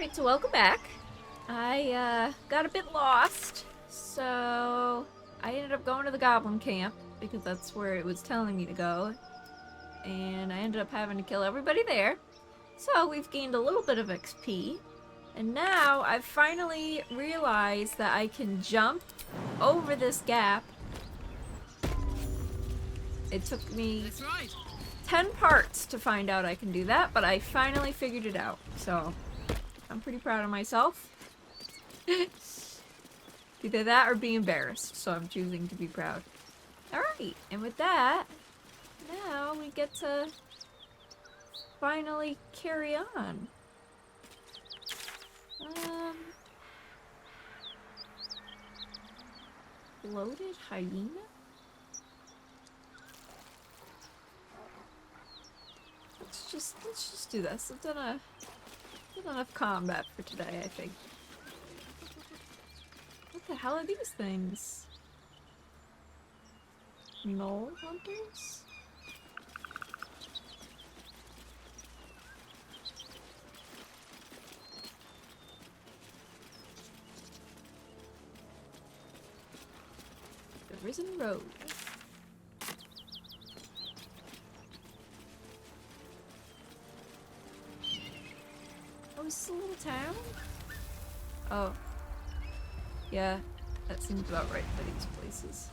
Alright, so welcome back. I got a bit lost, so I ended up going to the goblin camp because that's where it was telling me to go. And I ended up having to kill everybody there. So we've gained a little bit of XP. And now I've finally realized that I can jump over this gap. It took me 10 parts to find out I can do that, but I finally figured it out. So I'm pretty proud of myself. Either that or be embarrassed, so I'm choosing to be proud. Alright, and with that, now we get to finally carry on. Bloated hyena? Let's just do this. I've done enough combat for today, I think. What the hell are these things? Mole hunters? The Risen Road. Oh, is this a little town? Oh. Yeah, that seems about right for these places.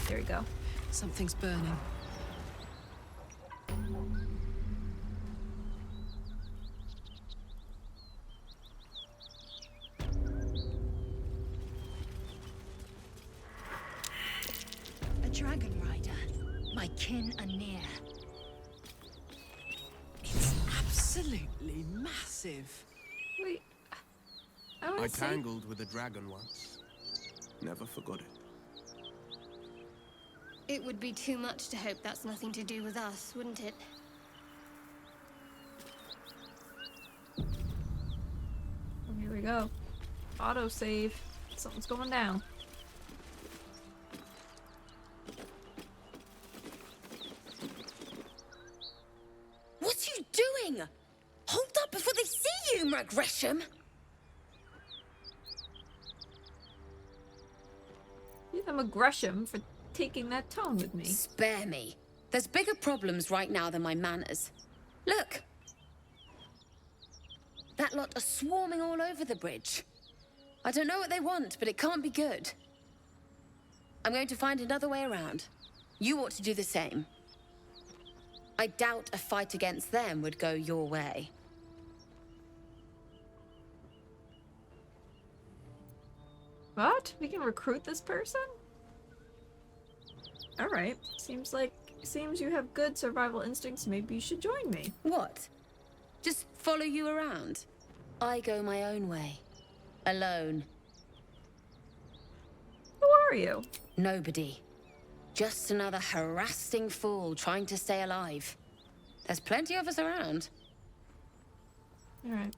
There we go. Something's burning. A dragon rider. My kin are near. It's absolutely massive. Wait. I I see. tangled with a dragon once. Never forgot it. It would be too much to hope that's nothing to do with us, wouldn't it? Oh, here we go. Auto save. Something's going down. What are you doing? Hold up before they see you, Gresham. I'm a Gresham for taking that tone with me. Spare me. There's bigger problems right now than my manners. Look. That lot are swarming all over the bridge. I don't know what they want, but it can't be good. I'm going to find another way around. You ought to do the same. I doubt a fight against them would go your way. What? We can recruit this person? Alright. Seems you have good survival instincts. Maybe you should join me. What? Just follow you around? I go my own way. Alone. Who are you? Nobody. Just another harassing fool trying to stay alive. There's plenty of us around. Alright.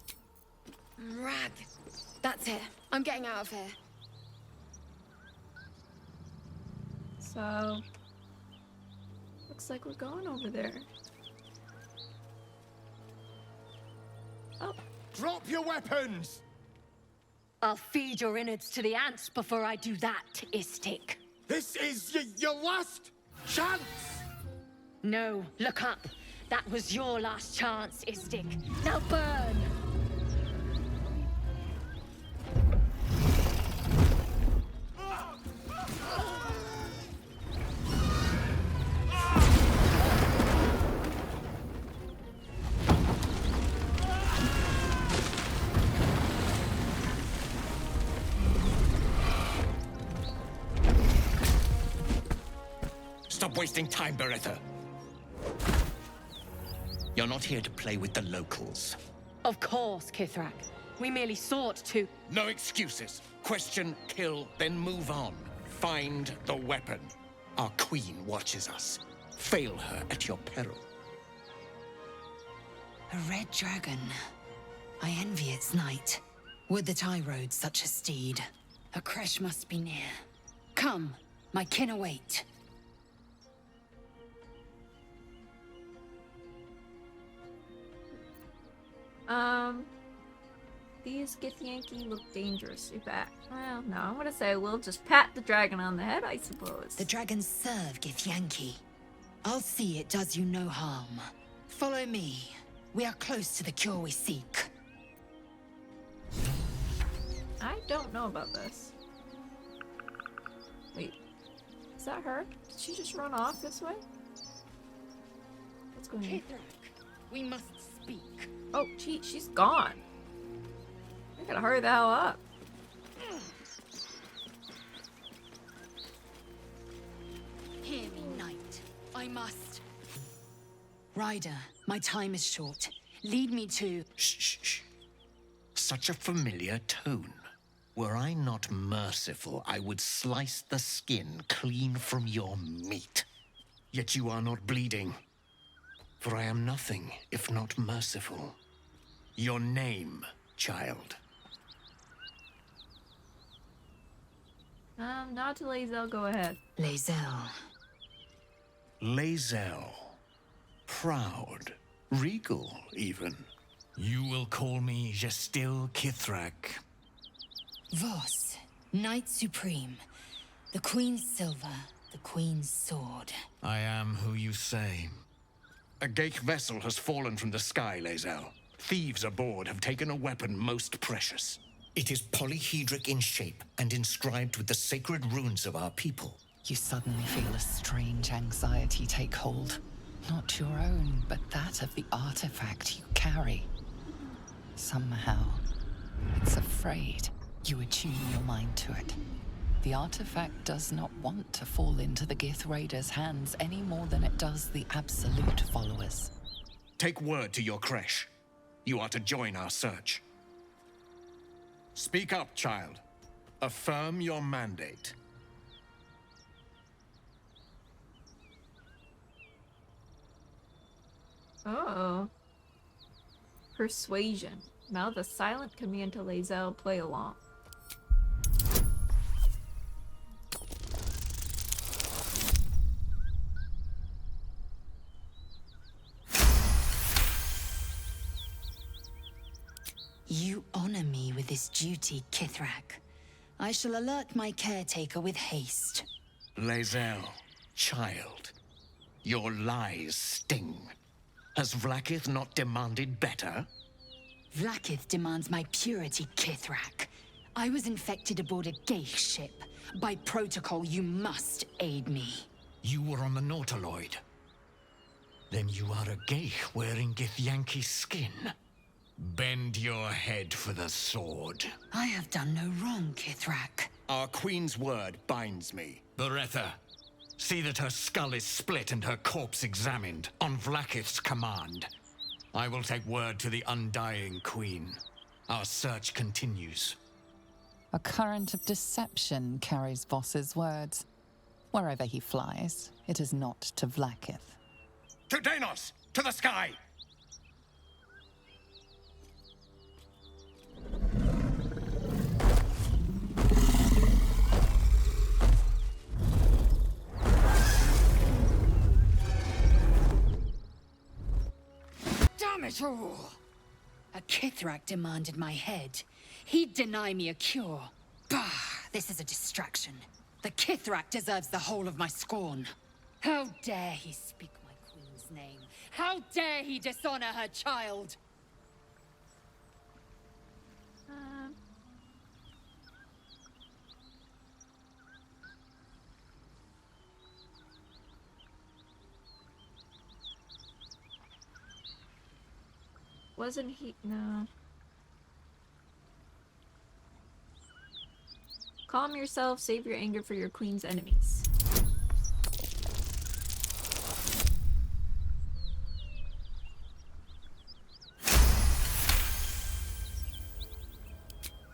Rag. That's it. I'm getting out of here. So... looks like we're going over there. Oh. Drop your weapons! I'll feed your innards to the ants before I do that, Istik. This is your last chance! No, look up. That was your last chance, Istik. Now burn! Stop wasting time, Beretta. You're not here to play with the locals. Of course, Kithrak. We merely sought to... No excuses. Question, kill, then move on. Find the weapon. Our queen watches us. Fail her at your peril. A red dragon. I envy its knight. Would that I rode such a steed. A crash must be near. Come, my kin await. These Githyanki look dangerously bad. Well, no, I'm gonna say we'll just pat the dragon on the head, I suppose. The dragons serve Githyanki. I'll see it does you no harm. Follow me. We are close to the cure we seek. I don't know about this. Wait, is that her? Did she just run off this way? What's going on? We must speak. Oh, she's gone. I gotta hurry the hell up. Hear me, knight. I must. Ryder, my time is short. Lead me to... Shh, shh, shh. Such a familiar tone. Were I not merciful, I would slice the skin clean from your meat. Yet you are not bleeding. For I am nothing if not merciful. Your name, child. Not to Lae'zel, go ahead. Lae'zel. Lae'zel. Proud. Regal, even. You will call me Gestil Kithrak. Voss, Knight Supreme. The Queen's silver, the Queen's sword. I am who you say. A Geich vessel has fallen from the sky, Lae'zel. Thieves aboard have taken a weapon most precious. It is polyhedric in shape and inscribed with the sacred runes of our people. You suddenly feel a strange anxiety take hold. Not your own, but that of the artifact you carry. Somehow, it's afraid. You attune your mind to it. The artifact does not want to fall into the Gith Raiders' hands any more than it does the Absolute followers. Take word to your creche. You are to join our search. Speak up, child. Affirm your mandate. Oh. Persuasion. Now the silent command to Lae'zel, play along. You honor me with this duty, Kithrak. I shall alert my caretaker with haste. Lae'zel, child. Your lies sting. Has Vlaakith not demanded better? Vlaakith demands my purity, Kithrak. I was infected aboard a Geich ship. By protocol, you must aid me. You were on the Nautiloid. Then you are a Geich wearing Githyanki skin. Bend your head for the sword. I have done no wrong, Kithrak. Our queen's word binds me. Beretha, see that her skull is split and her corpse examined, on Vlaakith's command. I will take word to the Undying Queen. Our search continues. A current of deception carries Voss's words. Wherever he flies, it is not to Vlaakith. To Danos! To the sky! Damn it all! A Kithrak demanded my head. He'd deny me a cure. Bah! This is a distraction. The Kithrak deserves the whole of my scorn. How dare he speak my queen's name? How dare he dishonor her child? Wasn't he? No. Calm yourself, save your anger for your queen's enemies.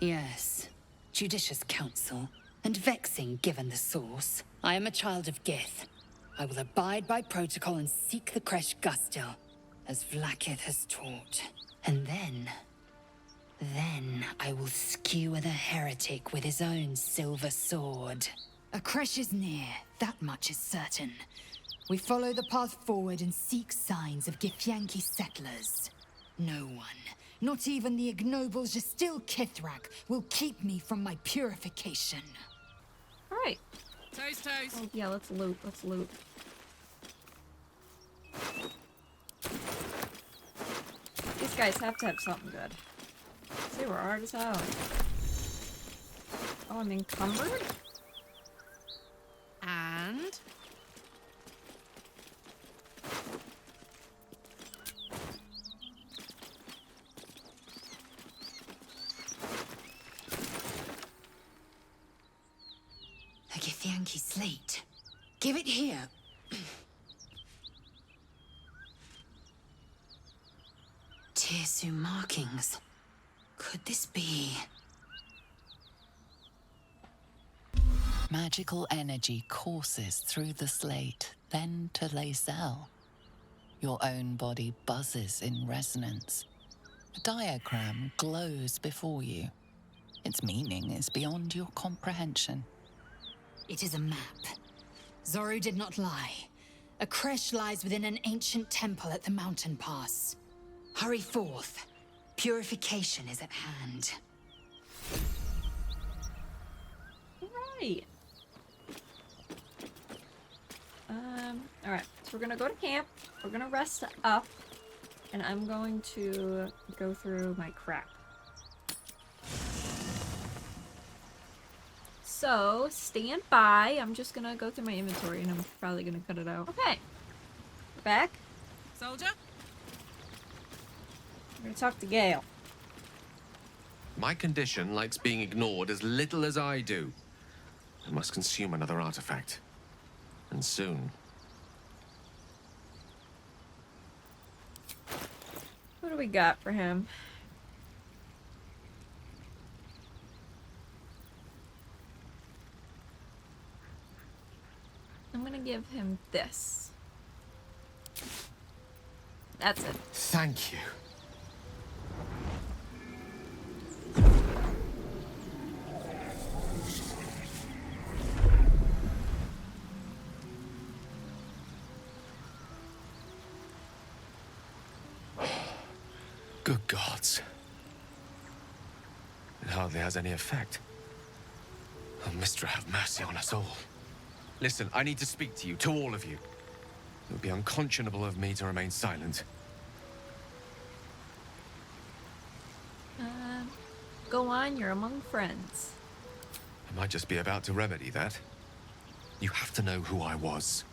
Yes. Judicious counsel. And vexing given the source. I am a child of Gith. I will abide by protocol and seek the Kresh Gustil, as Vlaakith has taught. And then I will skewer the heretic with his own silver sword. A Kresh is near, that much is certain. We follow the path forward and seek signs of Githyanki settlers. No one, Not even the ignoble Jastil Kithrak will keep me from my purification. Alright. Toast, toast. Oh, yeah, let's loot. Let's loot. These guys have to have something good. See, we're artists out. Oh, I'm encumbered? And? A Githyanki slate. Give it here. Tirsu markings. Could this be? Magical energy courses through the slate, then to Lae'zel. Your own body buzzes in resonance. A diagram glows before you. Its meaning is beyond your comprehension. It is a map. Zoru did not lie. A creche lies within an ancient temple at the mountain pass. Hurry forth. Purification is at hand. Right. Alright. So we're gonna go to camp. We're gonna rest up. And I'm going to go through my crap. So, stand by. I'm just gonna go through my inventory and I'm probably gonna cut it out. Okay. We're back. Soldier? We're gonna talk to Gale. My condition likes being ignored as little as I do. I must consume another artifact. And soon. What do we got for him? I'm gonna give him this. That's it. Thank you. Good gods. It hardly has any effect. Oh, Mystra, have mercy on us all. Listen, I need to speak to you, to all of you. It would be unconscionable of me to remain silent. Go on, you're among friends. I might just be about to remedy that. You have to know who I was.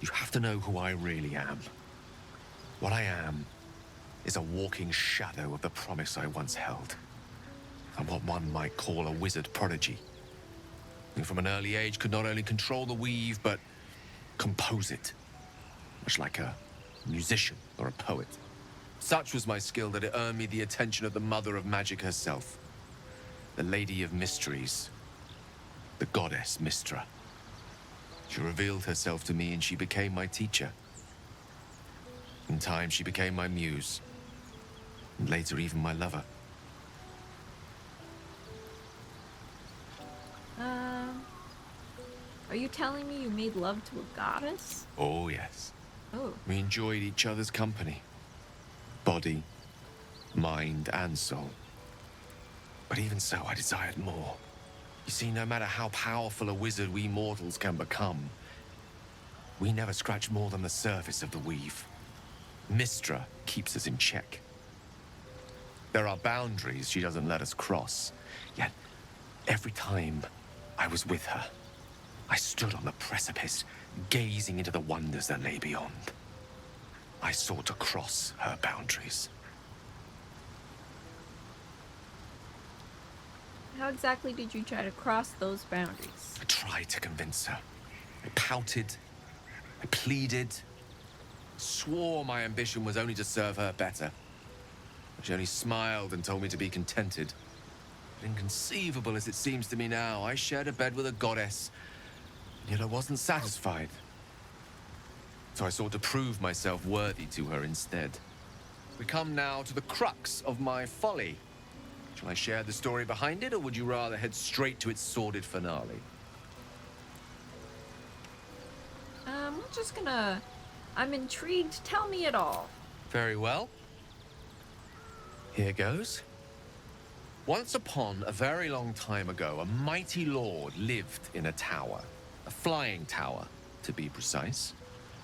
You have to know who I really am. What I am is a walking shadow of the promise I once held. I'm what one might call a wizard prodigy. And from an early age could not only control the weave, but compose it. Much like a musician or a poet. Such was my skill that it earned me the attention of the mother of magic herself. The Lady of Mysteries. The goddess Mystra. She revealed herself to me and she became my teacher. In time, she became my muse. And later, even my lover. Are you telling me you made love to a goddess? Oh, yes. Oh. We enjoyed each other's company. Body, mind, and soul. But even so, I desired more. You see, no matter how powerful a wizard we mortals can become, we never scratch more than the surface of the weave. Mystra keeps us in check. There are boundaries she doesn't let us cross. Yet, every time I was with her, I stood on the precipice, gazing into the wonders that lay beyond. I sought to cross her boundaries. How exactly did you try to cross those boundaries? I tried to convince her. I pouted. I pleaded. Swore my ambition was only to serve her better. But she only smiled and told me to be contented. But inconceivable as it seems to me now, I shared a bed with a goddess, yet I wasn't satisfied. So I sought to prove myself worthy to her instead. We come now to the crux of my folly. Shall I share the story behind it, or would you rather head straight to its sordid finale? I'm just gonna... I'm intrigued. Tell me it all. Very well. Here goes. Once upon a very long time ago, a mighty lord lived in a tower. A flying tower, to be precise.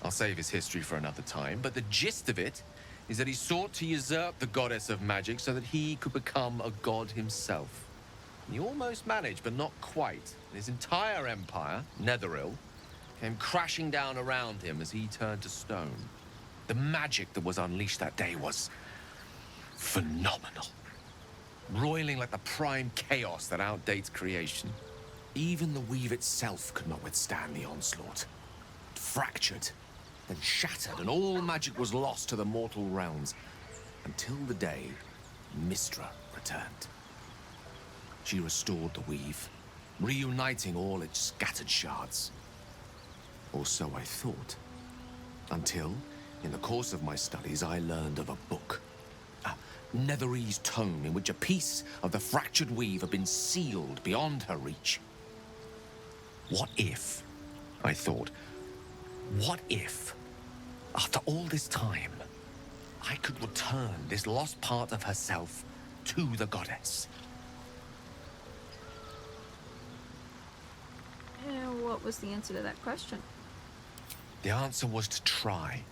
I'll save his history for another time, but the gist of it is that he sought to usurp the goddess of magic so that he could become a god himself. He almost managed, but not quite. His entire empire, Netheril, came crashing down around him as he turned to stone. The magic that was unleashed that day was phenomenal. Roiling like the prime chaos that outdates creation. Even the weave itself could not withstand the onslaught. It fractured, then shattered, and all magic was lost to the mortal realms. Until the day Mystra returned. She restored the weave, reuniting all its scattered shards. Or so I thought. Until, in the course of my studies, I learned of a book. A Netherese tome in which a piece of the fractured weave had been sealed beyond her reach. What if, I thought, what if, after all this time, I could return this lost part of herself to the goddess? And what was the answer to that question? The answer was to try.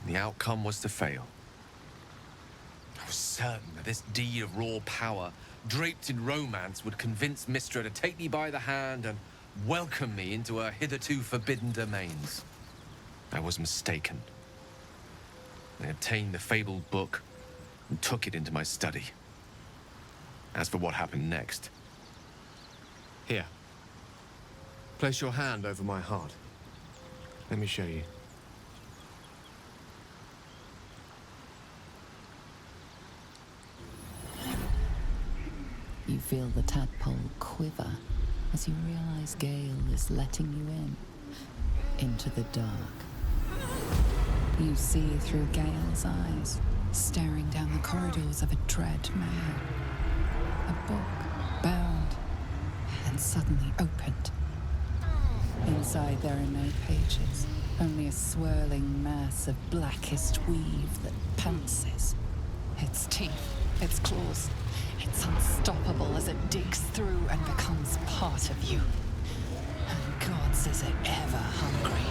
The outcome was to fail. I was certain that this deed of raw power, draped in romance, would convince Mystra to take me by the hand and welcome me into her hitherto forbidden domains. I was mistaken. I obtained the fabled book and took it into my study. As for what happened next... Here. Place your hand over my heart. Let me show you. You feel the tadpole quiver as you realize Gale is letting you into the dark. You see through Gale's eyes, staring down the corridors of a dread man. A book, bound, and suddenly opened. Inside there are no pages, only a swirling mass of blackest weave that pounces. Its teeth, its claws, it's unstoppable as it digs through and becomes part of you. And gods, is it ever hungry.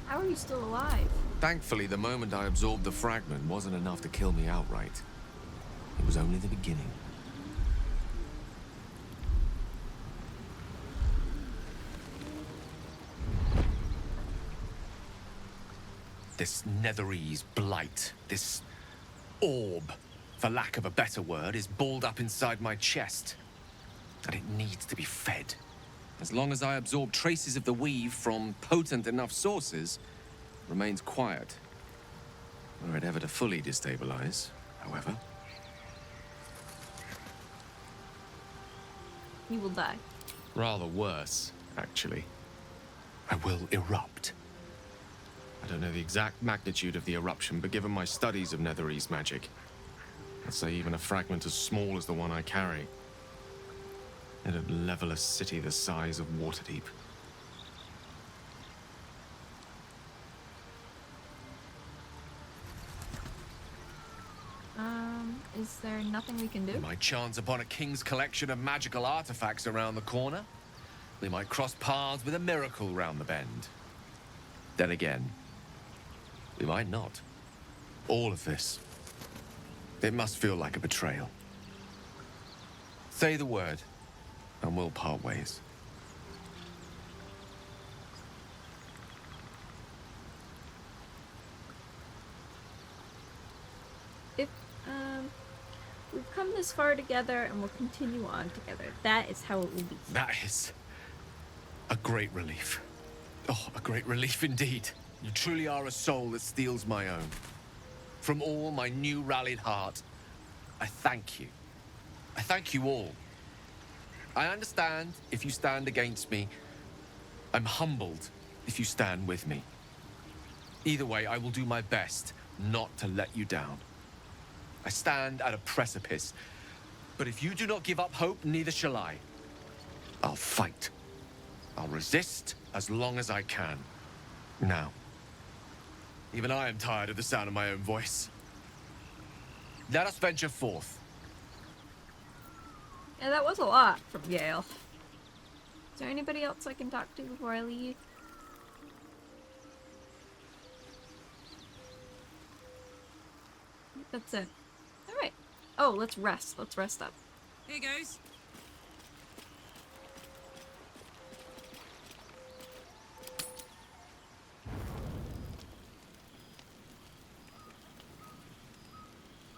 How are you still alive? Thankfully, the moment I absorbed the fragment wasn't enough to kill me outright. It was only the beginning. This Netherese blight, this orb, for lack of a better word, is balled up inside my chest. And it needs to be fed. As long as I absorb traces of the weave from potent enough sources, it remains quiet. Were it ever to fully destabilize, however. You will die. Rather worse, actually. I will erupt. I don't know the exact magnitude of the eruption, but given my studies of Netherese magic, I'd say even a fragment as small as the one I carry, it'd level a city the size of Waterdeep. Is there nothing we can do? We might chance upon a king's collection of magical artifacts around the corner. We might cross paths with a miracle round the bend. Then again, we might not. All of this. It must feel like a betrayal. Say the word, and we'll part ways. If, we've come this far together and we'll continue on together. That is how it will be. That is a great relief. Oh, a great relief indeed. You truly are a soul that steals my own. From all my new rallied heart, I thank you. I thank you all. I understand if you stand against me. I'm humbled if you stand with me. Either way, I will do my best not to let you down. I stand at a precipice, but if you do not give up hope, neither shall I. I'll fight. I'll resist as long as I can. Now, even I am tired of the sound of my own voice. Let us venture forth. Yeah, that was a lot from Gale. Is there anybody else I can talk to before I leave? That's it. Alright. Oh, let's rest. Let's rest up. Here goes.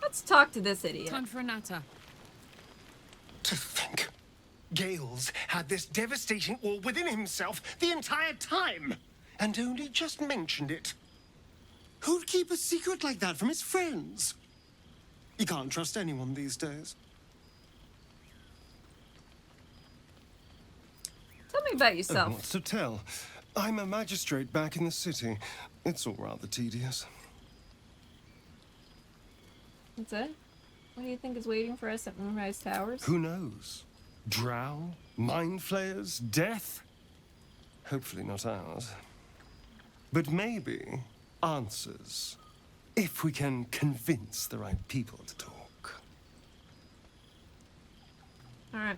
Let's talk to this idiot. Time for a natter. To think, Gales had this devastating all within himself the entire time, and only just mentioned it. Who'd keep a secret like that from his friends? You can't trust anyone these days. Tell me about yourself. What's to tell? I'm a magistrate back in the city. It's all rather tedious. That's it? What do you think is waiting for us at Moonrise Towers? Who knows? Drow? Mind flayers? Death? Hopefully not ours. But maybe answers. If we can convince the right people to talk. Alright.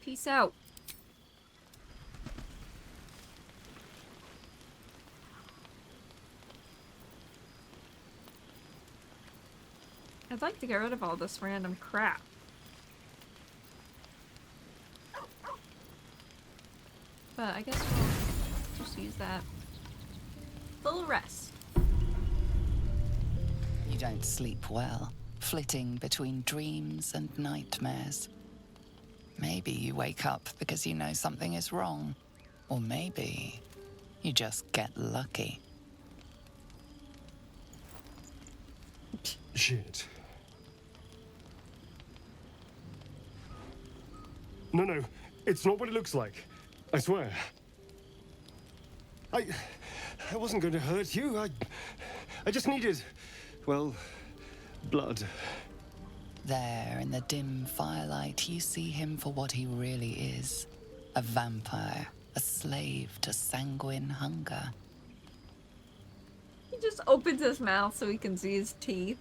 Peace out. I'd like to get rid of all this random crap. But I guess we'll just use that. Full rest. You don't sleep well, flitting between dreams and nightmares. Maybe you wake up because you know something is wrong. Or maybe you just get lucky. Shit. No, it's not what it looks like. I swear. I wasn't going to hurt you. I just needed, well, blood. There, in the dim firelight, you see him for what he really is. A vampire, a slave to sanguine hunger. He just opens his mouth so he can see his teeth.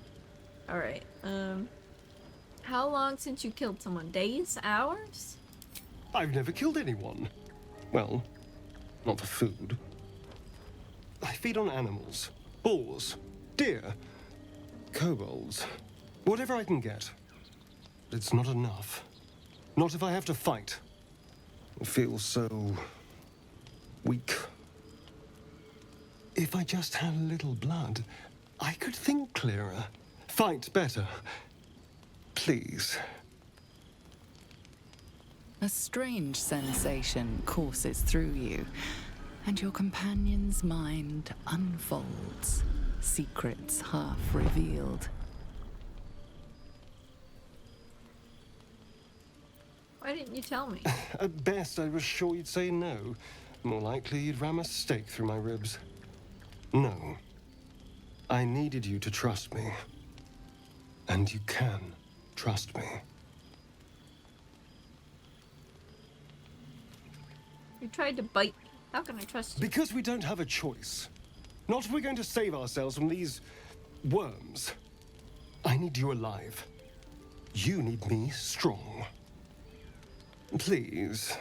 Alright, how long since you killed someone? Days? Hours? I've never killed anyone. Well, not for food. I feed on animals. Boars. Deer. Kobolds. Whatever I can get. But it's not enough. Not if I have to fight. I feel so weak. If I just had a little blood, I could think clearer. Fight better. Please. A strange sensation courses through you, and your companion's mind unfolds, secrets half revealed. Why didn't you tell me? At best, I was sure you'd say no. More likely, you'd ram a stake through my ribs. No. I needed you to trust me. And you can trust me. You tried to bite me. How can I trust you? Because we don't have a choice. Not if we're going to save ourselves from these worms. I need you alive. You need me strong. Please,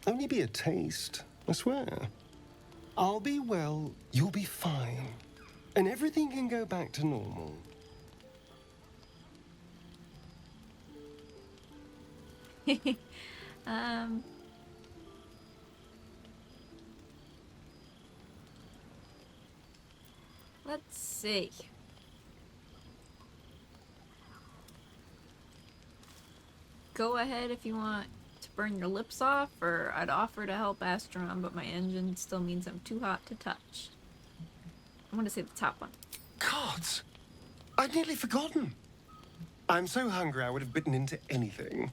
only be a taste, I swear. I'll be well, you'll be fine. And everything can go back to normal. Let's see. Go ahead if you want to burn your lips off, or I'd offer to help Astron, but my engine still means I'm too hot to touch. I'm gonna say the top one. Gods! I'd nearly forgotten. I'm so hungry I would have bitten into anything.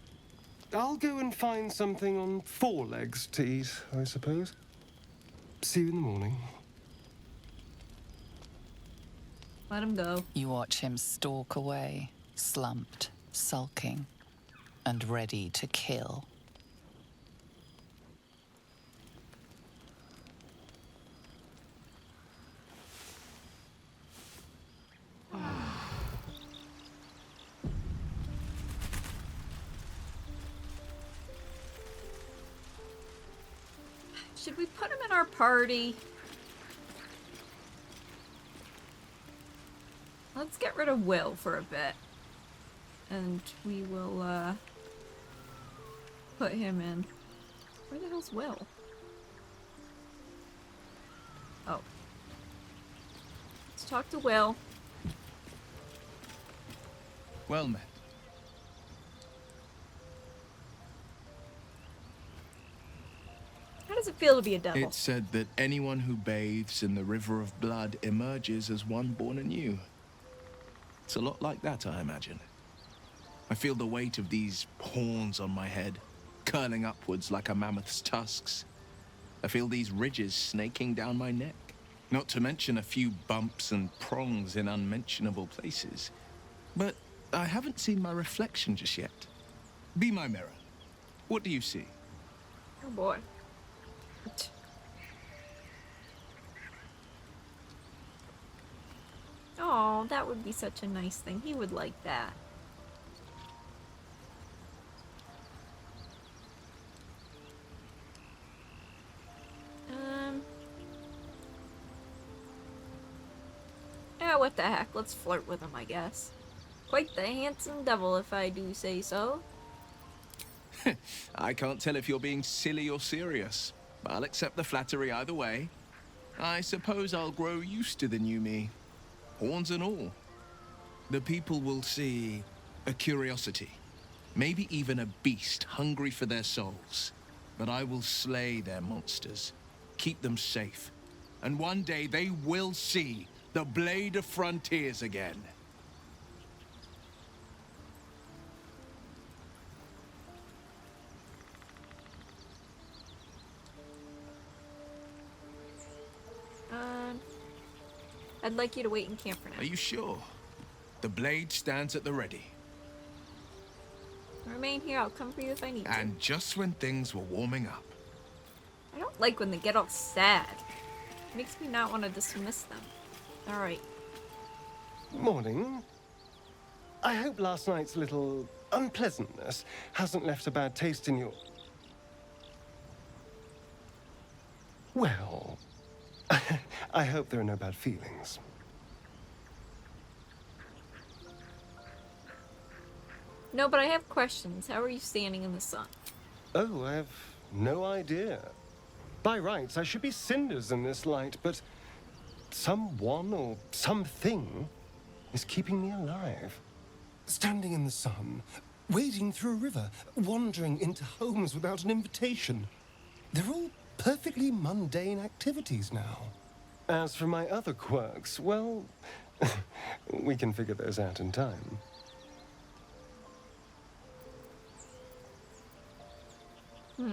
I'll go and find something on 4 legs to eat, I suppose. See you in the morning. Let him go. You watch him stalk away, slumped, sulking, and ready to kill. Should we put him in our party? Let's get rid of Will for a bit. And we will, put him in. Where the hell's Will? Oh. Let's talk to Will. Well met. How does it feel to be a devil? It's said that anyone who bathes in the river of blood emerges as one born anew. It's a lot like that, I imagine. I feel the weight of these horns on my head, curling upwards like a mammoth's tusks. I feel these ridges snaking down my neck. Not to mention a few bumps and prongs in unmentionable places. But I haven't seen my reflection just yet. Be my mirror. What do you see? Oh boy. Oh, that would be such a nice thing. He would like that. Yeah, what the heck? Let's flirt with him, I guess. Quite the handsome devil, if I do say so. I can't tell if you're being silly or serious. I'll accept the flattery either way. I suppose I'll grow used to the new me. Horns and all. The people will see a curiosity. Maybe even a beast hungry for their souls. But I will slay their monsters. Keep them safe. And one day they will see the Blade of Frontiers again. I'd like you to wait in camp for now. Are you sure? The blade stands at the ready. Remain here, I'll come for you if I need to. And just when things were warming up. I don't like when they get all sad. It makes me not want to dismiss them. Alright. Morning. I hope last night's little unpleasantness hasn't left a bad taste in your... Well, I hope there are no bad feelings. No, but I have questions. How are you standing in the sun? Oh, I have no idea. By rights, I should be cinders in this light, but someone or something is keeping me alive. Standing in the sun, wading through a river, wandering into homes without an invitation. They're all perfectly mundane activities now. As for my other quirks, well, we can figure those out in time. If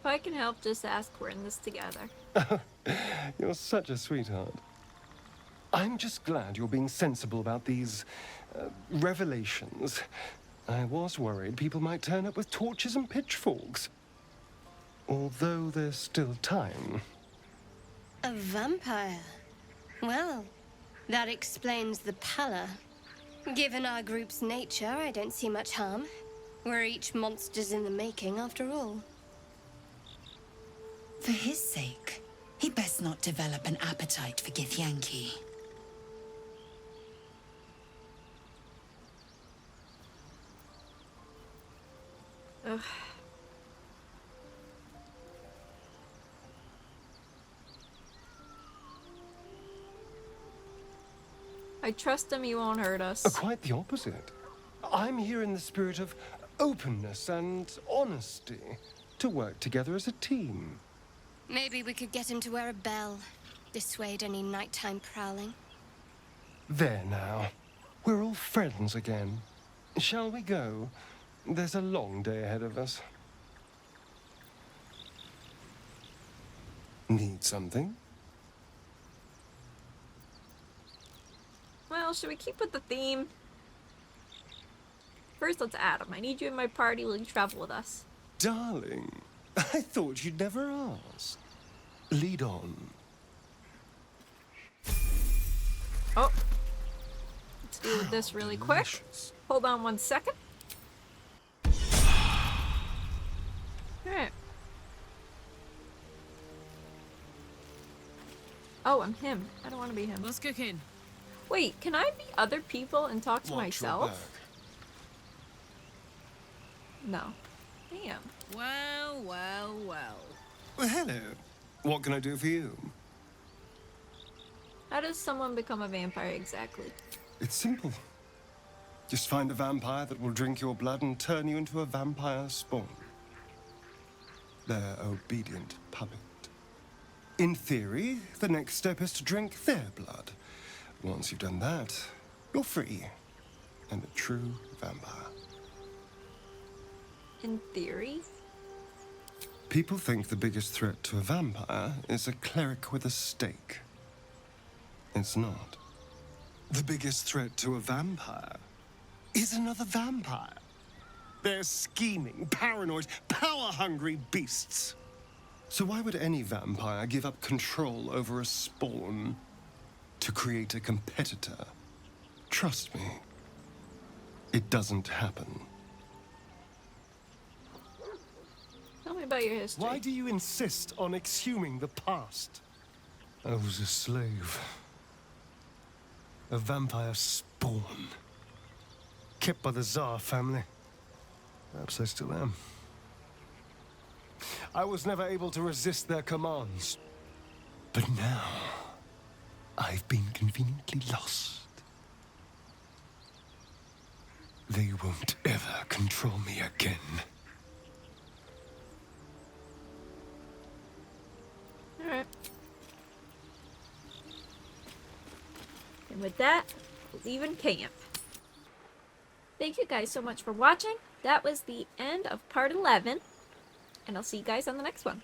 I can help, just ask. We're in this together. You're such a sweetheart. I'm just glad you're being sensible about these revelations. I was worried people might turn up with torches and pitchforks. Although there's still time. A vampire? Well, that explains the pallor. Given our group's nature, I don't see much harm. We're each monsters in the making, after all. For his sake, he best not develop an appetite for Githyanki. Ugh. I trust him, he won't hurt us. Quite the opposite. I'm here in the spirit of openness and honesty to work together as a team. Maybe we could get him to wear a bell. Dissuade any nighttime prowling. There now. We're all friends again. Shall we go? There's a long day ahead of us. Need something? Well, should we keep with the theme? First, let's add him. I need you in my party. Will you travel with us? Darling, I thought you'd never ask. Lead on. Oh. Let's do this really quick. Hold on 1 second. Oh, I'm him. I don't want to be him. What's cooking? Wait, can I be other people and talk to myself? No. Damn. Well, well, well. Well, hello. What can I do for you? How does someone become a vampire exactly? It's simple. Just find a vampire that will drink your blood and turn you into a vampire spawn. Their obedient puppet. In theory, the next step is to drink their blood. Once you've done that, you're free and a true vampire. In theory? People think the biggest threat to a vampire is a cleric with a stake. It's not. The biggest threat to a vampire is another vampire. They're scheming, paranoid, power-hungry beasts. So why would any vampire give up control over a spawn to create a competitor? Trust me, it doesn't happen. Tell me about your history. Why do you insist on exhuming the past? I was a slave. A vampire spawn. Kept by the Tsar family. Perhaps I still am. I was never able to resist their commands. But now, I've been conveniently lost. They won't ever control me again. Alright. And with that, leaving camp. Thank you guys so much for watching. That was the end of part 11. And I'll see you guys on the next one.